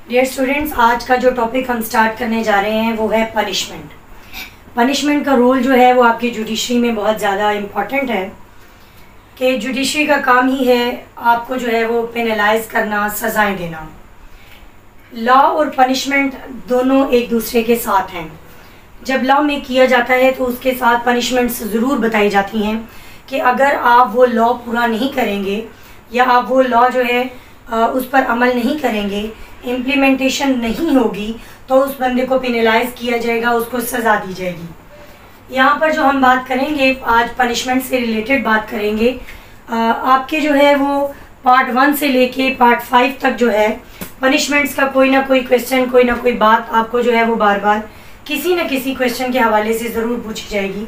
Dear students, आज का जो टॉपिक हम स्टार्ट करने जा रहे हैं वो है पनिशमेंट। पनिशमेंट का रोल जो है वो आपकी जुडिशरी में बहुत ज़्यादा इम्पॉर्टेंट है कि जुडिशरी का काम ही है आपको जो है वो पेनलाइज करना, सज़ाएं देना। लॉ और पनिशमेंट दोनों एक दूसरे के साथ हैं। जब लॉ में किया जाता है तो उसके साथ पनिशमेंट्स ज़रूर बताई जाती हैं कि अगर आप वो लॉ पूरा नहीं करेंगे या आप वो लॉ जो है उस पर अमल नहीं करेंगे, इम्प्लीमेंटेशन नहीं होगी, तो उस बंदे को पेनलाइज किया जाएगा, उसको सज़ा दी जाएगी। यहाँ पर जो हम बात करेंगे आज पनिशमेंट से रिलेटेड बात करेंगे। आपके जो है वो पार्ट 1 से लेके पार्ट 5 तक जो है पनिशमेंट्स का कोई ना कोई क्वेश्चन, कोई ना कोई बात आपको जो है वो बार बार किसी न किसी क्वेश्चन के हवाले से ज़रूर पूछी जाएगी।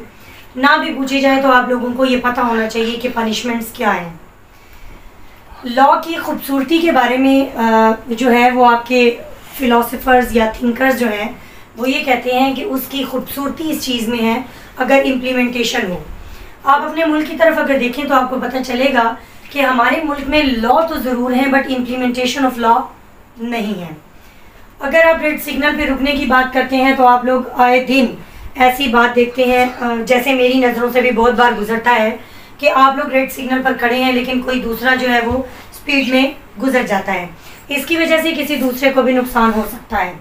ना भी पूछी जाए तो आप लोगों को ये पता होना चाहिए कि पनिशमेंट्स क्या हैं। लॉ की खूबसूरती के बारे में जो है वो आपके फ़िलासफ़र्स या थिंकर्स जो हैं वो ये कहते हैं कि उसकी खूबसूरती इस चीज़ में है अगर इम्प्लीमेंटेशन हो। आप अपने मुल्क की तरफ अगर देखें तो आपको पता चलेगा कि हमारे मुल्क में लॉ तो ज़रूर हैं बट इम्प्लीमेंटेशन ऑफ लॉ नहीं है। अगर आप रेड सिग्नल पे रुकने की बात करते हैं तो आप लोग आए दिन ऐसी बात देखते हैं, जैसे मेरी नज़रों से भी बहुत बार गुजरता है कि आप लोग रेड सिग्नल पर खड़े हैं लेकिन कोई दूसरा जो है वो स्पीड में गुजर जाता है। इसकी वजह से किसी दूसरे को भी नुकसान हो सकता है।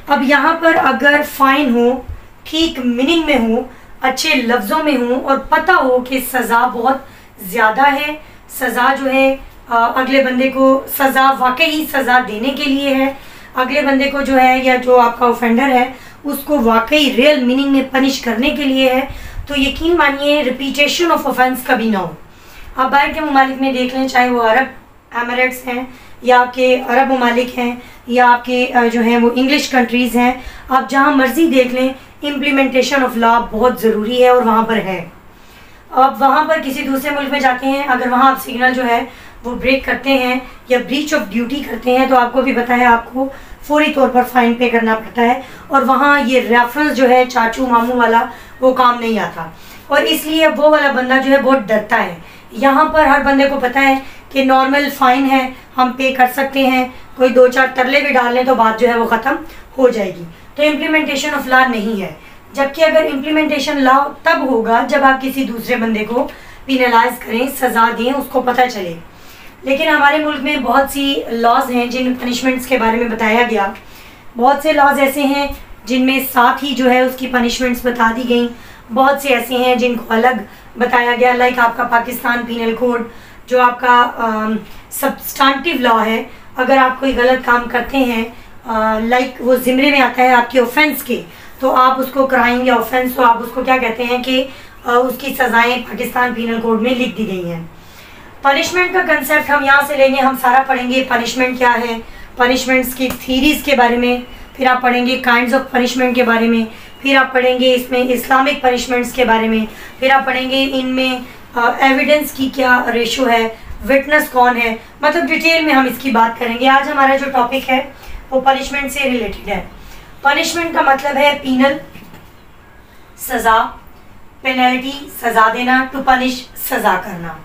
अब यहाँ पर अगर फ़ाइन हो, ठीक मीनिंग में हो, अच्छे लफ्ज़ों में हो और पता हो कि सज़ा बहुत ज़्यादा है, सज़ा जो है अगले बंदे को सज़ा वाकई सज़ा देने के लिए है, अगले बंदे को जो है या जो आपका ऑफेंडर है उसको वाकई रियल मीनिंग में पनिश करने के लिए है, तो यकीन मानिए रिपीटेशन ऑफ ऑफेंस कभी ना हो। आप बाहर के ममालिक में देख लें, चाहे वो अरब एमिरेट्स हैं या आपके अरब ममालिक हैं या आपके जो हैं वो इंग्लिश कंट्रीज़ हैं, आप जहाँ मर्ज़ी देख लें इम्प्लीमेंटेशन ऑफ लॉ बहुत ज़रूरी है और वहाँ पर है। आप वहाँ पर किसी दूसरे मुल्क में जाते हैं, अगर वहाँ आप सिग्नल जो है वो ब्रेक करते हैं या ब्रीच ऑफ ड्यूटी करते हैं तो आपको भी पता है आपको फौरी तौर पर फ़ाइन पे करना पड़ता है और वहाँ ये रेफरेंस जो है चाचू मामू वाला वो काम नहीं आता और इसलिए वो वाला बंदा जो है बहुत डरता है। यहाँ पर हर बंदे को पता है कि नॉर्मल फ़ाइन है, हम पे कर सकते हैं, कोई 2-4 तरले भी डाल लें तो बात जो है वो ख़त्म हो जाएगी। तो इम्प्लीमेंटेशन ऑफ लॉ नहीं है। जबकि अगर इम्प्लीमेंटेशन लॉ तब होगा जब आप किसी दूसरे बंदे को पेनलाइज करें, सज़ा दें, उसको पता चले। लेकिन हमारे मुल्क में बहुत सी लॉज हैं जिन पनिशमेंट्स के बारे में बताया गया। बहुत से लॉज ऐसे हैं जिनमें साथ ही जो है उसकी पनिशमेंट्स बता दी गई, बहुत से ऐसे हैं जिनको अलग बताया गया। लाइक आपका पाकिस्तान पीनल कोड जो आपका सब्सटेंटिव लॉ है, अगर आप कोई गलत काम करते हैं लाइक वो ज़िम्मे में आता है आपके ऑफेंस के, तो आप उसको क्राइम या ऑफेंस, तो आप उसको क्या कहते हैं कि उसकी सज़ाएँ पाकिस्तान पीनल कोड में लिख दी गई हैं। पनिशमेंट का कंसेप्ट हम यहाँ से लेंगे, हम सारा पढ़ेंगे पनिशमेंट क्या है, पनिशमेंट्स की थीरीज़ के बारे में, फिर आप पढ़ेंगे काइंड्स ऑफ पनिशमेंट के बारे में, फिर आप पढ़ेंगे इसमें इस्लामिक पनिशमेंट्स के बारे में, फिर आप पढ़ेंगे इनमें एविडेंस की क्या रेशो है, विटनेस कौन है, मतलब डिटेल में हम इसकी बात करेंगे। आज हमारा जो टॉपिक है वो पनिशमेंट से रिलेटेड है। पनिशमेंट का मतलब है पीनल, सज़ा, पेनल्टी, सज़ा देना, टू पनिश, सज़ा करना।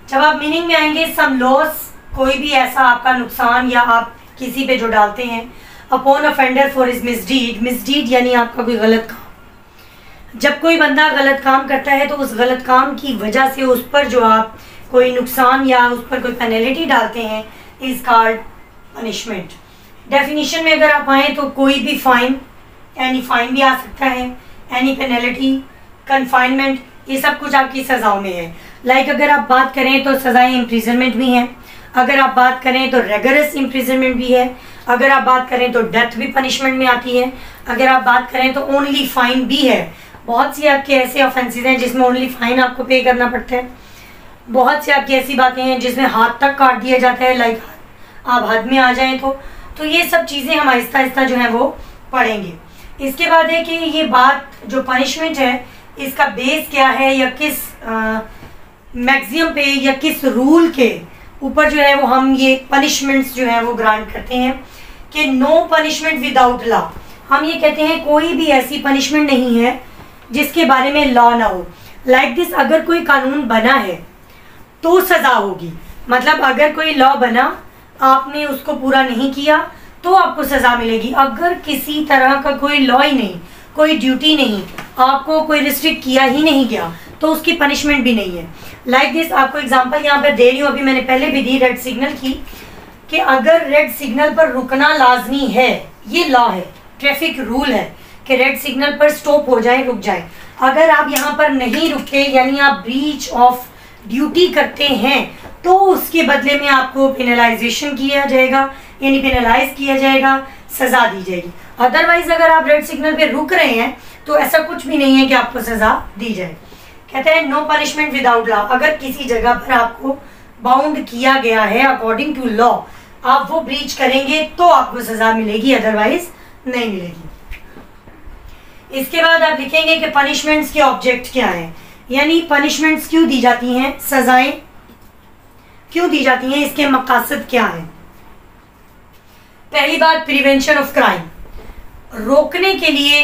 जब आप मीनिंग में आएंगे, सम लॉस, कोई भी ऐसा आपका नुकसान या आप किसी पे जो डालते हैं, अपॉन ऑफेंडर फॉर हिज मिसडीड, मिसडीड यानी आपका कोई गलत काम। जब कोई बंदा गलत काम करता है तो उस गलत काम की वजह से उस पर जो आप कोई नुकसान या उस पर कोई पेनल्टी डालते हैं इज़ कॉल्ड पनिशमेंट। डेफिनेशन में अगर आप आएँ तो कोई भी फ़ाइन, एनी फ़ाइन भी आ सकता है, एनी पेनल्टी, कन्फाइनमेंट, ये सब कुछ आपकी सज़ाओं में है। लाइक अगर आप बात करें तो सज़ाएँ इम्प्रिजनमेंट भी हैं, अगर आप बात करें तो रेगरस इम्प्रिजनमेंट भी है, अगर आप बात करें तो डेथ भी पनिशमेंट में आती है, अगर आप बात करें तो ओनली फ़ाइन भी है। बहुत सी आपके ऐसे ऑफेंसेस हैं जिसमें ओनली फ़ाइन आपको पे करना पड़ता है। बहुत सी आपकी ऐसी बातें हैं जिसमें हाथ तक काट दिया जाता है, लाइक आप हद में आ जाएँ तो ये सब चीज़ें हम आहिस्ता आहिस्ता जो है वो पढ़ेंगे। इसके बाद है कि ये बात जो पनिशमेंट है इसका बेस क्या है या किस मैक्सिमम पे या किस रूल के ऊपर जो है वो हम ये पनिशमेंट्स जो है वो ग्रांट करते हैं कि नो पनिशमेंट विदाउट लॉ। हम ये कहते हैं कोई भी ऐसी पनिशमेंट नहीं है जिसके बारे में लॉ ना हो। लाइक दिस, अगर कोई कानून बना है तो सज़ा होगी। मतलब अगर कोई लॉ बना, आपने उसको पूरा नहीं किया तो आपको सजा मिलेगी। अगर किसी तरह का कोई लॉ ही नहीं, कोई ड्यूटी नहीं, आपको कोई रिस्ट्रिक्ट किया ही नहीं गया, तो उसकी पनिशमेंट भी नहीं है। लाइक दिस, आपको एग्जांपल यहाँ पर दे रही हूँ, अभी मैंने पहले भी दी रेड सिग्नल की, कि अगर रेड सिग्नल पर रुकना लाजमी है, ये लॉ है, ट्रैफिक रूल है कि रेड सिग्नल पर स्टॉप हो जाए, रुक जाए। अगर आप यहाँ पर नहीं रुके, यानी आप ब्रीच ऑफ ड्यूटी करते हैं, तो उसके बदले में आपको पेनलाइजेशन किया जाएगा, यानी पेनलाइज किया जाएगा, सजा दी जाएगी। अदरवाइज अगर आप रेड सिग्नल पे रुक रहे हैं तो ऐसा कुछ भी नहीं है कि आपको सजा दी जाए। कहते हैं नो पनिशमेंट विदाउट लॉ। अगर किसी जगह पर आपको बाउंड किया गया है अकॉर्डिंग टू लॉ, आप वो ब्रीच करेंगे तो आपको सजा मिलेगी, अदरवाइज नहीं मिलेगी। इसके बाद आप लिखेंगे कि पनिशमेंट्स के ऑब्जेक्ट क्या है, यानी पनिशमेंट्स क्यों दी जाती हैं, सजाएं क्यों दी जाती हैं, इसके मकसद क्या है। पहली बात, प्रिवेंशन ऑफ क्राइम, रोकने के लिए,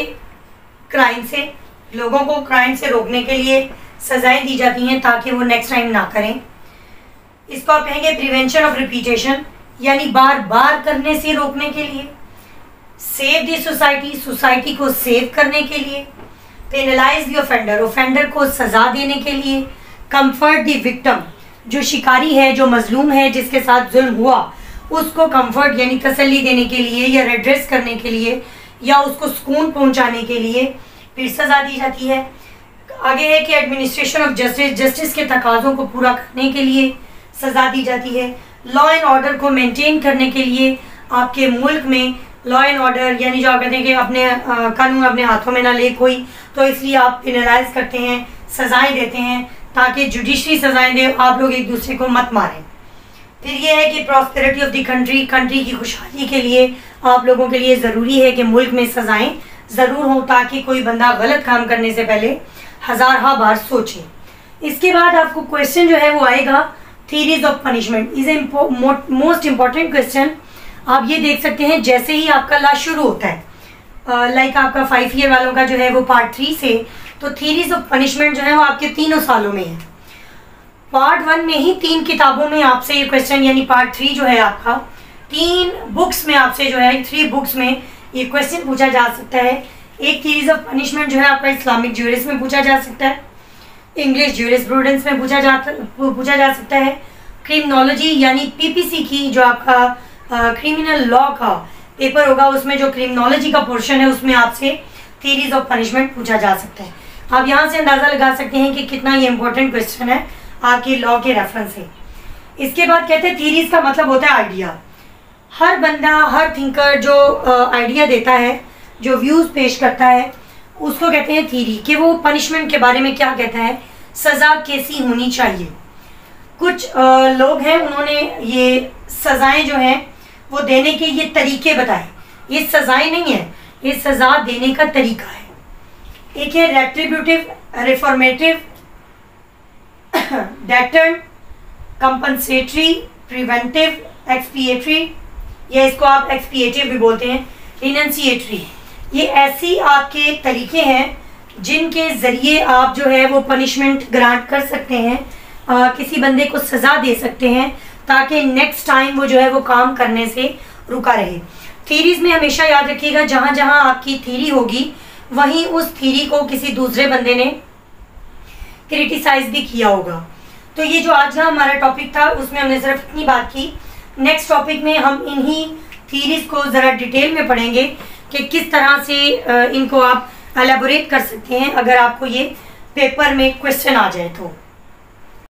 क्राइम से, लोगों को क्राइम से रोकने के लिए सजाएं दी जाती हैं ताकि वो नेक्स्ट टाइम ना करें। इसको आप कहेंगे प्रिवेंशन ऑफ रिपीटेशन, यानी बार बार करने से रोकने के लिए। सेव द सोसाइटी, सोसाइटी को सेव करने के लिए। पेनलाइज द ऑफेंडर, ऑफेंडर को सजा देने के लिए। कंफर्ट द विक्टिम, जो शिकारी है, जो मजलूम है, जिसके साथ जुल्म हुआ, उसको कंफर्ट यानी तसल्ली देने के लिए, या रेड्रेस करने के लिए, या उसको सुकून पहुंचाने के लिए फिर सजा दी जाती है। आगे है कि एडमिनिस्ट्रेशन ऑफ जस्टिस, जस्टिस के तकाज़ों को पूरा करने के लिए सजा दी जाती है। लॉ एंड ऑर्डर को मेंटेन करने के लिए, आपके मुल्क में लॉ एंड ऑर्डर, यानी जो आप कहते हैं कि अपने कानून अपने हाथों में ना ले कोई, तो इसलिए आप पेनलाइज करते हैं, सजाएं देते हैं, ताकि जुडिशरी सजाएं दे, आप लोग एक दूसरे को मत मारें। फिर ये है कि prosperity of the country, country की खुशहाली के लिए आप लोगों के लिए ज़रूरी है कि मुल्क में सजाएं ज़रूर हों, ताकि कोई बंदा गलत काम करने से पहले हज़ार बार सोचे। इसके बाद आपको क्वेश्चन जो है वो आएगा, theories of punishment is a most important question. आप ये देख सकते हैं जैसे ही आपका लास्ट शुरू होता है, लाइक आपका 5 ईयर वालों का जो है वो पार्ट 3 से, तो थीरीज ऑफ पनिशमेंट जो है वो आपके 3 सालों में है। पार्ट 1 में ही 3 किताबों में आपसे ये क्वेश्चन, यानी पार्ट 3 जो है आपका 3 बुक्स में आपसे जो है 3 बुक्स में ये क्वेश्चन पूछा जा सकता है। एक थीरीज ऑफ पनिशमेंट जो है आपका इस्लामिक ज्यूरिस में पूछा जा सकता है, इंग्लिश ज्यूरिस्प्रूडेंस में पूछा जा सकता है, क्रिमिनोलॉजी यानी पीपीसी की जो आपका क्रिमिनल लॉ का पेपर होगा, उसमें जो क्रिमिनोलॉजी का पोर्शन है उसमें आपसे थीरीज ऑफ पनिशमेंट पूछा जा सकता है। आप यहाँ से अंदाज़ा लगा सकते हैं कि कितना ये इंपॉर्टेंट क्वेश्चन है आपके लॉ के रेफरेंस से। इसके बाद कहते हैं थीरीज का मतलब होता है आइडिया। हर बंदा, हर थिंकर जो आइडिया देता है, जो व्यूज़ पेश करता है, उसको कहते हैं थीरी, कि वो पनिशमेंट के बारे में क्या कहता है, सज़ा कैसी होनी चाहिए। कुछ लोग हैं, उन्होंने ये सज़ाएं जो हैं वो देने के ये तरीके बताए। ये सज़ाएं नहीं है, ये सज़ा देने का तरीका है। एक है रेट्रिब्यूटिव, रिफॉर्मेटिव, डेटर्न, कंपनसेटरी, प्रिवेंटिव, एक्सपिएटरी, या इसको आप एक्सपिएटिव भी बोलते हैं, रिनंसिएटरी। ये ऐसी आपके तरीके हैं जिनके ज़रिए आप जो है वो पनिशमेंट ग्रांट कर सकते हैं, किसी बंदे को सज़ा दे सकते हैं, ताकि नेक्स्ट टाइम वो जो है वो काम करने से रुका रहे। थीरीज में हमेशा याद रखिएगा, जहाँ जहाँ आपकी थीरी होगी वहीं उस थीरी को किसी दूसरे बंदे ने क्रिटिसाइज भी किया होगा। तो ये जो आज का हमारा टॉपिक था उसमें हमने सिर्फ इतनी बात की। नेक्स्ट टॉपिक में हम इन्हीं थीरीज को ज़रा डिटेल में पढ़ेंगे कि किस तरह से इनको आप एलेबोरेट कर सकते हैं अगर आपको ये पेपर में क्वेश्चन आ जाए तो।